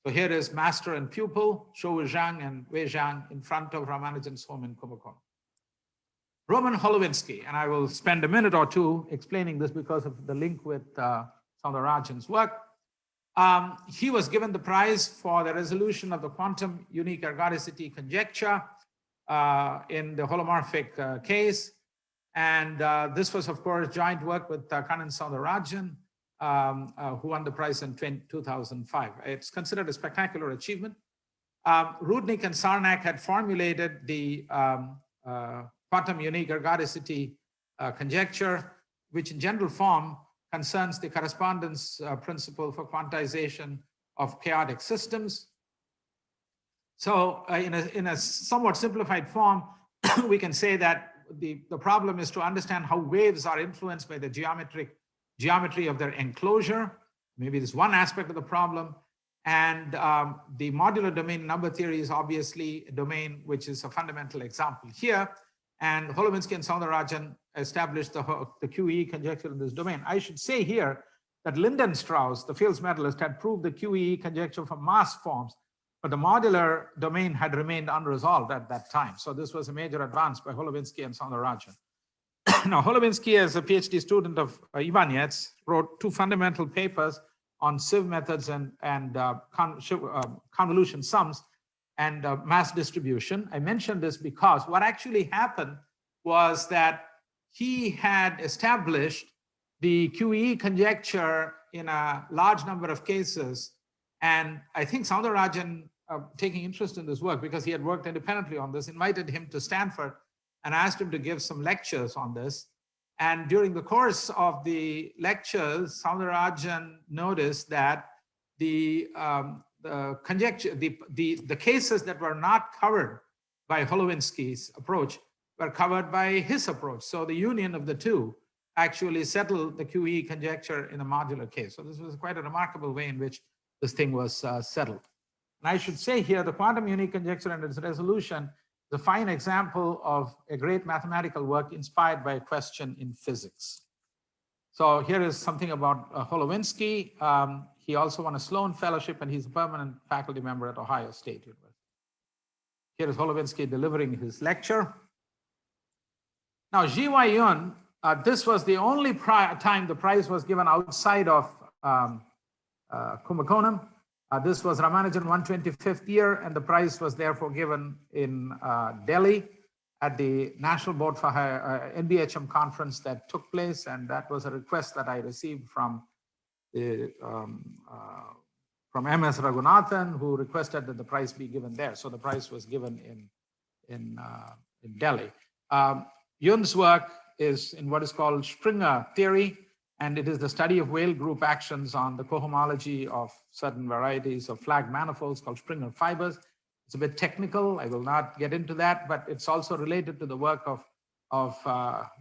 So here is master and pupil, Shou Zhang and Wei Zhang in front of Ramanujan's home in Kumbakonam. Roman Holowinsky, and I will spend a minute or two explaining this because of the link with Soundararajan's work. He was given the prize for the resolution of the quantum unique ergodicity conjecture in the holomorphic case. And this was, of course, joint work with Kannan Soundararajan, who won the prize in 2005. It's considered a spectacular achievement. Rudnick and Sarnak had formulated the quantum unique ergodicity conjecture, which in general form concerns the correspondence principle for quantization of chaotic systems. So in a somewhat simplified form, we can say that the problem is to understand how waves are influenced by the geometry of their enclosure. Maybe this is one aspect of the problem. And the modular domain number theory is obviously a domain which is a fundamental example here. And Holowinsky and Soundararajan established the QEE conjecture in this domain. I should say here that Lindenstrauss, the Fields medalist, had proved the QEE conjecture for mass forms, but the modular domain had remained unresolved at that time. So this was a major advance by Holowinsky and Soundararajan. Now, Holowinsky, as a PhD student of Ibanez, wrote two fundamental papers on sieve methods and convolution sums and mass distribution. I mentioned this because what actually happened was that he had established the QEE conjecture in a large number of cases. And I think Soundararajan, taking interest in this work because he had worked independently on this, invited him to Stanford and asked him to give some lectures on this. And during the course of the lectures, Soundararajan noticed that the conjecture, the cases that were not covered by Holowinsky's approach were covered by his approach. So the union of the two actually settled the QEE conjecture in a modular case. So this was quite a remarkable way in which this thing was settled. And I should say here, the quantum unique conjecture and its resolution is a fine example of a great mathematical work inspired by a question in physics. So here is something about Holowinsky. He also won a Sloan Fellowship, and he's a permanent faculty member at Ohio State University. Here is Holowinsky delivering his lecture. Now, Jiwa Yun, this was the only time the prize was given outside of Kumbakonam. This was Ramanujan 125th year, and the prize was therefore given in Delhi at the National Board for NBHM conference that took place, and that was a request that I received from MS Raghunathan, who requested that the prize be given there. So the prize was given in Delhi. Yun's work is in what is called Springer theory, and it is the study of Weyl group actions on the cohomology of certain varieties of flag manifolds called Springer fibers. It's a bit technical. I will not get into that, but it's also related to the work of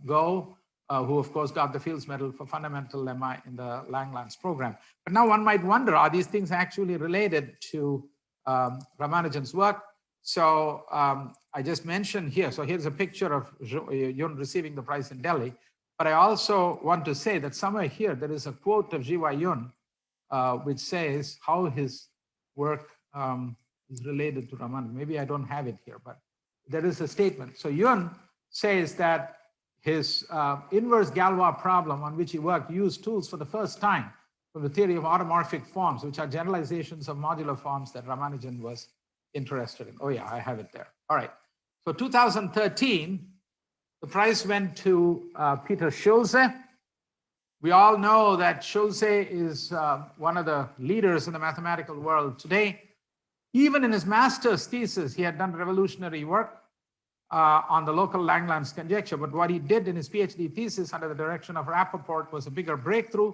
Go, who of course got the Fields Medal for fundamental lemma in the Langlands program. But now one might wonder, are these things actually related to Ramanujan's work? So I just mentioned here, so here's a picture of Yun receiving the prize in Delhi. But I also want to say that somewhere here, there is a quote of Jiwa Yun, which says how his work is related to Ramanujan. Maybe I don't have it here, but there is a statement. So Yun says that his inverse Galois problem on which he worked used tools for the first time from the theory of automorphic forms, which are generalizations of modular forms that Ramanujan was interested in. Oh yeah, I have it there. All right. So 2013, the prize went to Peter Schulze. We all know that Schulze is one of the leaders in the mathematical world today. Even in his master's thesis, he had done revolutionary work on the local Langlands conjecture. But what he did in his PhD thesis under the direction of Rappaport was a bigger breakthrough.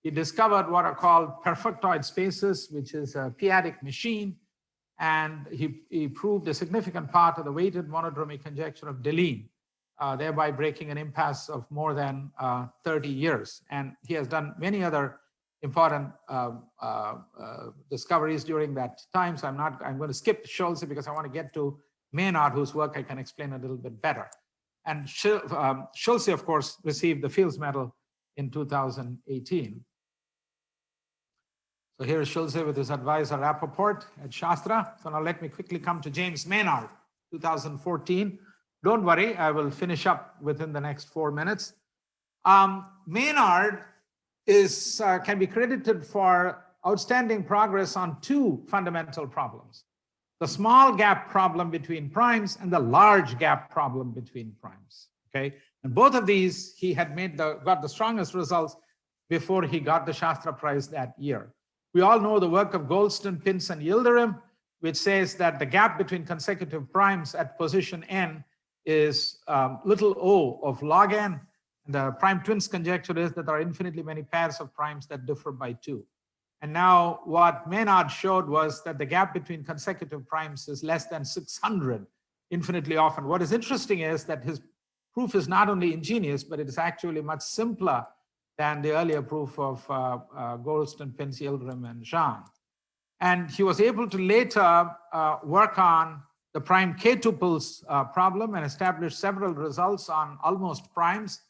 He discovered what are called perfectoid spaces, which is a p-adic machine. And he proved a significant part of the weighted monodromy conjecture of Deligne, thereby breaking an impasse of more than 30 years. And he has done many other important discoveries during that time. So I'm going to skip Schulze because I want to get to Maynard, whose work I can explain a little bit better. And Schulze, of course, received the Fields Medal in 2018. So here is Schulze with his advisor Rappaport at Shastra. So now let me quickly come to James Maynard, 2014. Don't worry, I will finish up within the next 4 minutes. Maynard can be credited for outstanding progress on two fundamental problems: the small gap problem between primes and the large gap problem between primes. Okay, and both of these he had got the strongest results before he got the Shastra Prize that year. We all know the work of Goldstone, Pintz, and Yildirim, which says that the gap between consecutive primes at position n is little o of log n. And the prime twins conjecture is that there are infinitely many pairs of primes that differ by 2. And now what Maynard showed was that the gap between consecutive primes is less than 600 infinitely often. What is interesting is that his proof is not only ingenious, but it is actually much simpler than the earlier proof of Goldstone, Pintz, Yildirim, and Jean. And he was able to later work on the prime k-tuples problem and establish several results on almost primes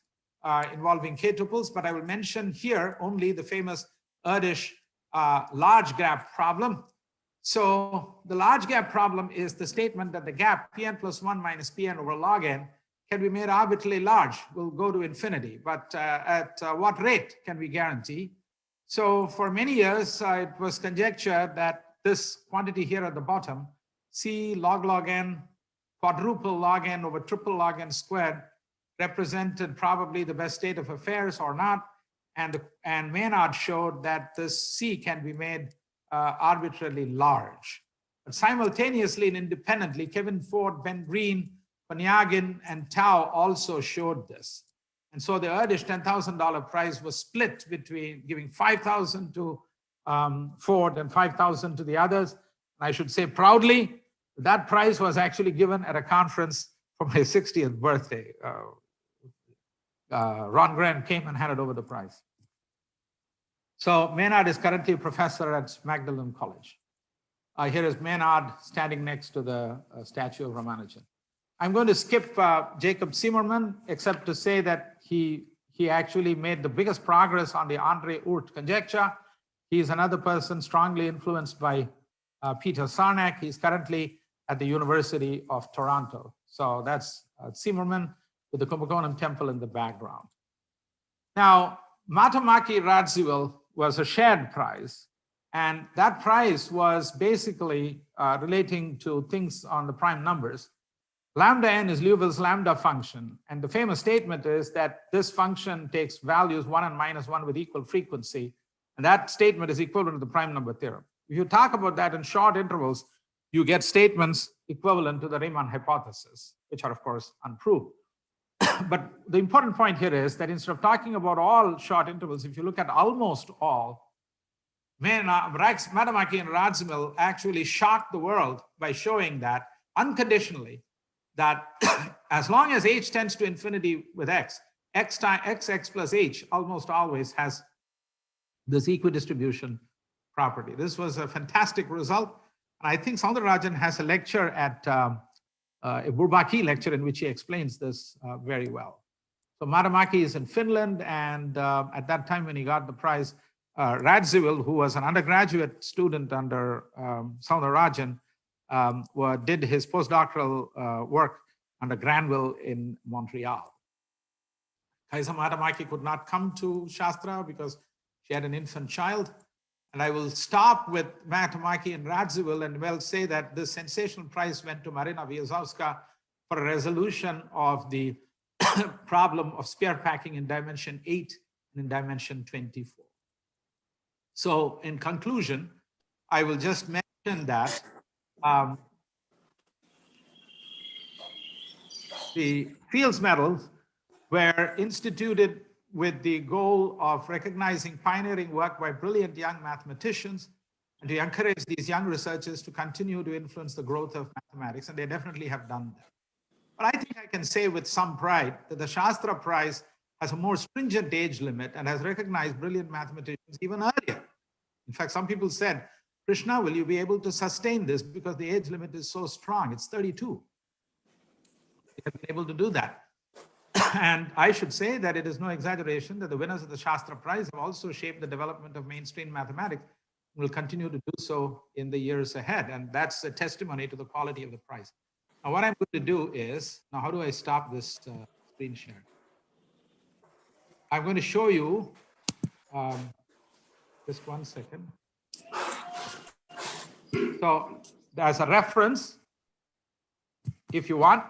involving k-tuples. But I will mention here only the famous Erdős large gap problem. So the large gap problem is the statement that the gap Pn plus 1 minus Pn over log n can be made arbitrarily large, will go to infinity. But at what rate can we guarantee? So for many years, it was conjectured that this quantity here at the bottom, C log n, quadruple log n over triple log n squared, represented probably the best state of affairs or not. And Maynard showed that this C can be made arbitrarily large. But simultaneously and independently, Kevin Ford, Ben Green, Panyagin, and Tao also showed this. And so the Erdős $10,000 prize was split between giving 5,000 to Ford and 5,000 to the others. And I should say proudly, that prize was actually given at a conference for my 60th birthday. Ron Grant came and handed over the prize. So Maynard is currently a professor at Magdalen College. Here is Maynard standing next to the statue of Ramanujan. I'm going to skip Jacob Zimmermann, except to say that he actually made the biggest progress on the Andre Oort conjecture. He's another person strongly influenced by Peter Sarnak. He's currently at the University of Toronto. So that's Zimmermann with the Kumbakonam temple in the background. Now, Matamaki Radziwill was a shared prize. And that prize was basically relating to things on the prime numbers. Lambda n is Liouville's lambda function. And the famous statement is that this function takes values 1 and minus 1 with equal frequency. And that statement is equivalent to the prime number theorem. If you talk about that in short intervals, you get statements equivalent to the Riemann hypothesis, which are, of course, unproved. But the important point here is that instead of talking about all short intervals, if you look at almost all, Matamaki and Radziwill actually shocked the world by showing that unconditionally, that as long as h tends to infinity with x plus h almost always has this equidistribution property. This was a fantastic result. And I think Soundararajan has a lecture at a Bourbaki lecture in which he explains this very well. So Matamaki is in Finland, and at that time when he got the prize, Radziwill, who was an undergraduate student under Soundararajan, did his postdoctoral work under Granville in Montreal. Kaisa Matamaki could not come to Shastra because she had an infant child. And I will stop with Matamaki and Radziwill and will say that this sensational prize went to Marina Wiazowska for a resolution of the problem of sphere packing in dimension 8 and in dimension 24. So in conclusion, I will just mention that the Fields medals were instituted with the goal of recognizing pioneering work by brilliant young mathematicians and to encourage these young researchers to continue to influence the growth of mathematics, and they definitely have done that. But I think I can say with some pride that the Shastra Prize has a more stringent age limit and has recognized brilliant mathematicians even earlier. In fact, some people said, Krishna, will you be able to sustain this because the age limit is so strong? It's 32. You have been able to do that. And I should say that it is no exaggeration that the winners of the Shastra Prize have also shaped the development of mainstream mathematics and will continue to do so in the years ahead. And that's a testimony to the quality of the prize. Now, what I'm going to do is, now how do I stop this screen share? I'm going to show you, just one second. So as a reference, if you want,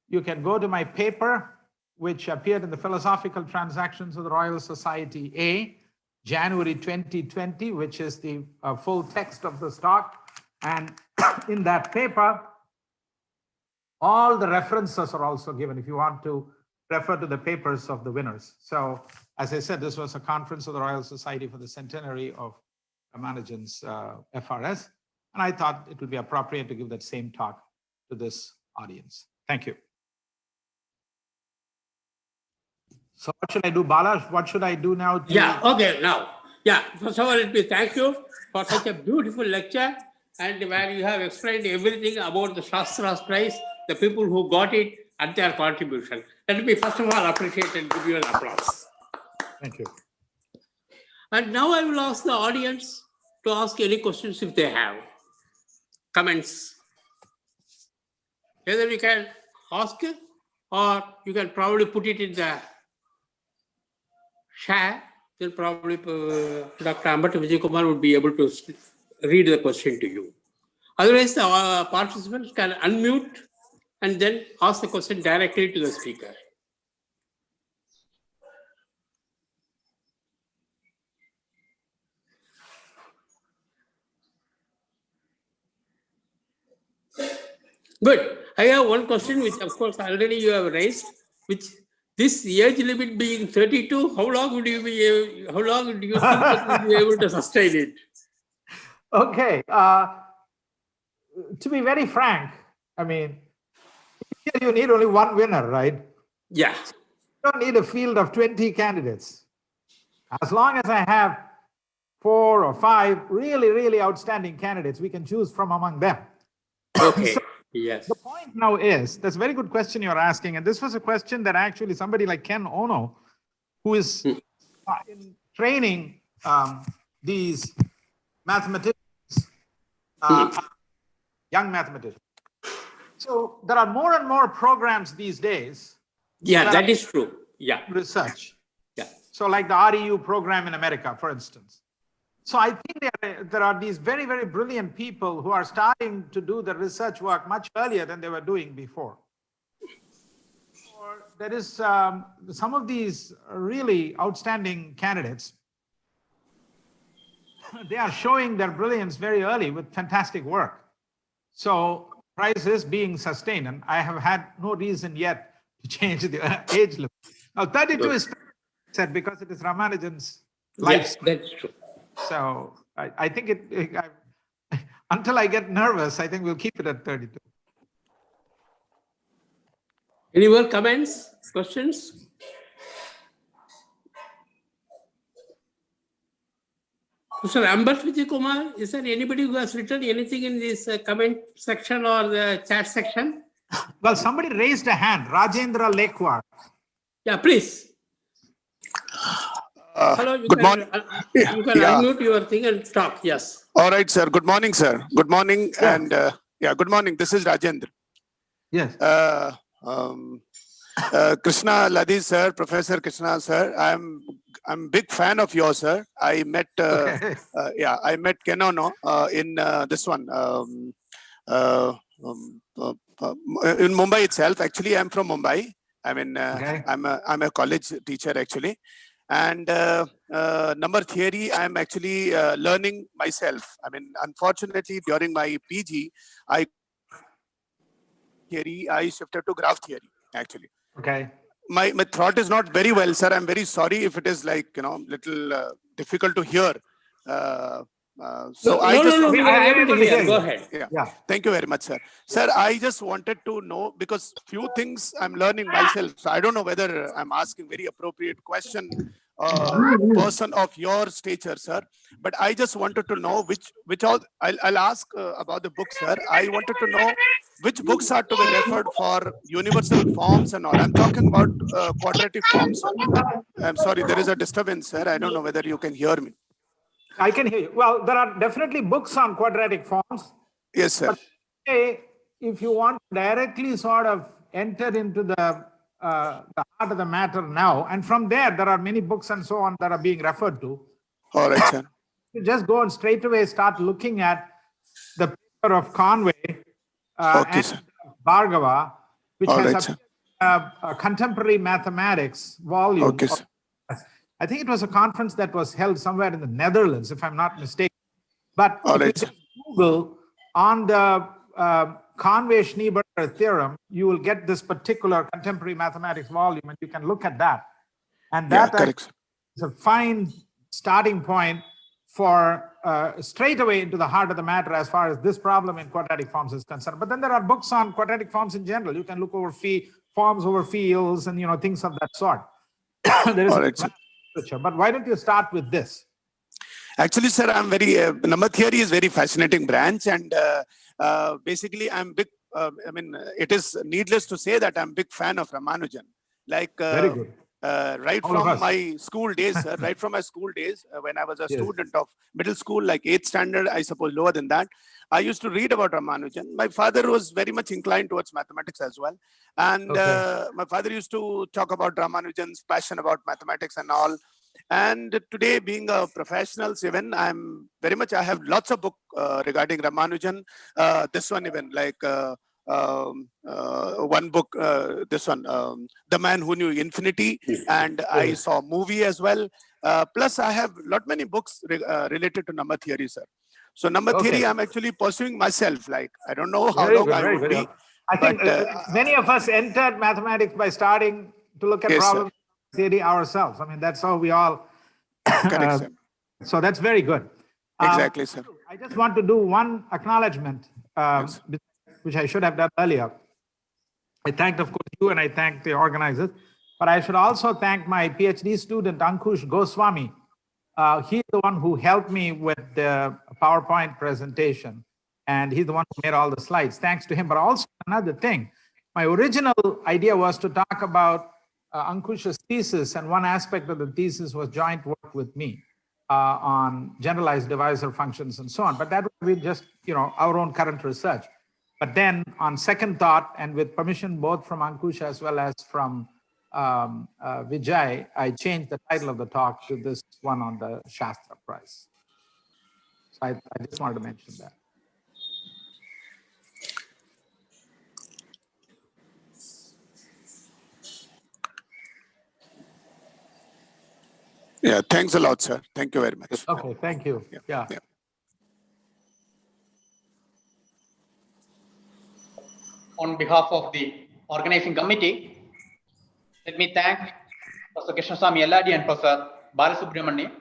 you can go to my paper, which appeared in the Philosophical Transactions of the Royal Society A, January 2020, which is the full text of the talk. And in that paper, all the references are also given if you want to refer to the papers of the winners. So as I said, this was a conference of the Royal Society for the centenary of Ramanujan's FRS. And I thought it would be appropriate to give that same talk to this audience. Thank you. So what should I do, Bala? What should I do now? Yeah, okay, now. Yeah, first of all, let me thank you for such a beautiful lecture and where you have explained everything about the Shastra's Prize, the people who got it and their contribution. Let me first of all appreciate and give you an applause. Thank you. And now I will ask the audience to ask any questions if they have. Comments. Either you can ask or you can probably put it in the share. Then probably Dr. Ambati Vijay Kumar would be able to read the question to you. Otherwise, the participants can unmute and then ask the question directly to the speaker. Good. I have one question, which of course already you have raised, which this age limit being 32, how long would you be? How long do you think that you will be able to sustain it? Okay. To be very frank, I mean, here you need only one winner, right? Yeah. You don't need a field of 20 candidates. As long as I have 4 or 5 really, really outstanding candidates, we can choose from among them. Okay. So yes. the point now is, that's a very good question you're asking. And this was a question that actually somebody like Ken Ono, who is in training these mathematicians, young mathematicians. So there are more and more programs these days. Yeah, that is true. Yeah. Research. Yeah. So like the REU program in America, for instance. So I think there are these very, very brilliant people who are starting to do the research work much earlier than they were doing before. Or there is some of these really outstanding candidates. They are showing their brilliance very early with fantastic work. So prize is being sustained, and I have had no reason yet to change the age limit. Now 32 is said because it is Ramanujan's life. Yeah, that's true. So I think until I get nervous, I think we'll keep it at 32. Any more comments, questions? Mr. Ambati Vijay Kumar, is there anybody who has written anything in this comment section or the chat section? Well, somebody raised a hand, Rajendra Lekwar. Yeah, please. Hello, you good can, morning. you can unmute your thing and talk. Yes. All right, sir. Good morning, sir. Good morning. Yeah. And good morning. This is Rajendra. Yes. Krishna Ladhi, sir, Professor Krishna, sir. I'm a big fan of yours, sir. I met I met Ken Ono in this one in Mumbai itself. Actually, I'm from Mumbai. I mean, I'm a college teacher actually. And number theory, I'm actually learning myself. I mean, unfortunately, during my PG, I shifted to graph theory, actually. Okay. my throat is not very well, sir. I'm very sorry if it is like, little difficult to hear. So No, I no, just, no, we I are am able to able to hear. hear Go you. ahead. yeah. Yeah. Thank you very much, sir. Sir, I just wanted to know, because few things I'm learning myself. So I don't know whether I'm asking very appropriate question, person of your stature, sir. But I just wanted to know which all, I'll ask about the book, sir. I wanted to know which books are to be referred for universal forms and all. I'm talking about quadratic forms, sir. I'm sorry, there is a disturbance, sir. I don't know whether you can hear me. I can hear you. Well, there are definitely books on quadratic forms. Yes, sir. Hey, if you want to directly sort of enter into the heart of the matter now, and from there are many books and so on that are being referred to. All right, sir. You just go and straight away start looking at the paper of Conway Okay, and sir. Bhargava, which All has right, sir. a contemporary mathematics volume. Okay, sir. I think it was a conference that was held somewhere in the Netherlands, if I'm not mistaken. But All if right, you sir. just Google on the Conway-Schneeberger theorem, you will get this particular contemporary mathematics volume, and you can look at that. And Yeah, that correct, sir. is a fine starting point for straight away into the heart of the matter as far as this problem in quadratic forms is concerned. But then there are books on quadratic forms in general. You can look over forms over fields and things of that sort. There is All right, sir. literature. But why don't you start with this? Actually, sir, I'm very, number theory is very fascinating branch. And basically, I'm big, it is needless to say that I'm big fan of Ramanujan. Like, Very good. right All of from us. my school days, sir, right from my school days, when I was a Yes. student of middle school, like 8th standard, I suppose lower than that, I used to read about Ramanujan. My father was very much inclined towards mathematics as well. And Okay. my father used to talk about Ramanujan's passion about mathematics and all. And today, being a professional, even I have lots of book regarding Ramanujan. This one even, like one book, this one, The Man Who Knew Infinity, and I saw a movie as well. Plus, I have many books related to number theory, sir. So number Okay. theory, I'm actually pursuing myself. Like, I don't know how Very long good, I very would good. be. I think but, many of us entered mathematics by starting to look at Yes, sir. problem theory ourselves. I mean, that's how we all. Correct, sir. So that's very good. Exactly, sir. I just want to do one acknowledgement, Yes. which I should have done earlier. I thanked, of course, you, and I thanked the organizers, but I should also thank my PhD student, Ankush Goswami. He's the one who helped me with the PowerPoint presentation, and he's the one who made all the slides. Thanks to him. But also another thing, my original idea was to talk about Ankush's thesis, and one aspect of the thesis was joint work with me on generalized divisor functions and so on. But that would be just our own current research. But then on second thought, and with permission both from Ankush as well as from Vijay, I changed the title of the talk to this one on the Shastra Prize. So I just wanted to mention that. Yeah, thanks a lot, sir. Thank you very much. Okay, thank you. Yeah. On behalf of the organizing committee, let me thank Professor Krishnasamy Yelladi and Professor Balasubramanian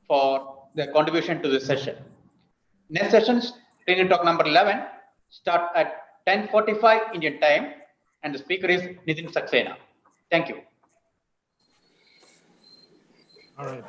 for their contribution to this session. Next session, plenary talk number 11, start at 10:45 Indian time, and the speaker is Nitin Saxena. Thank you. All right.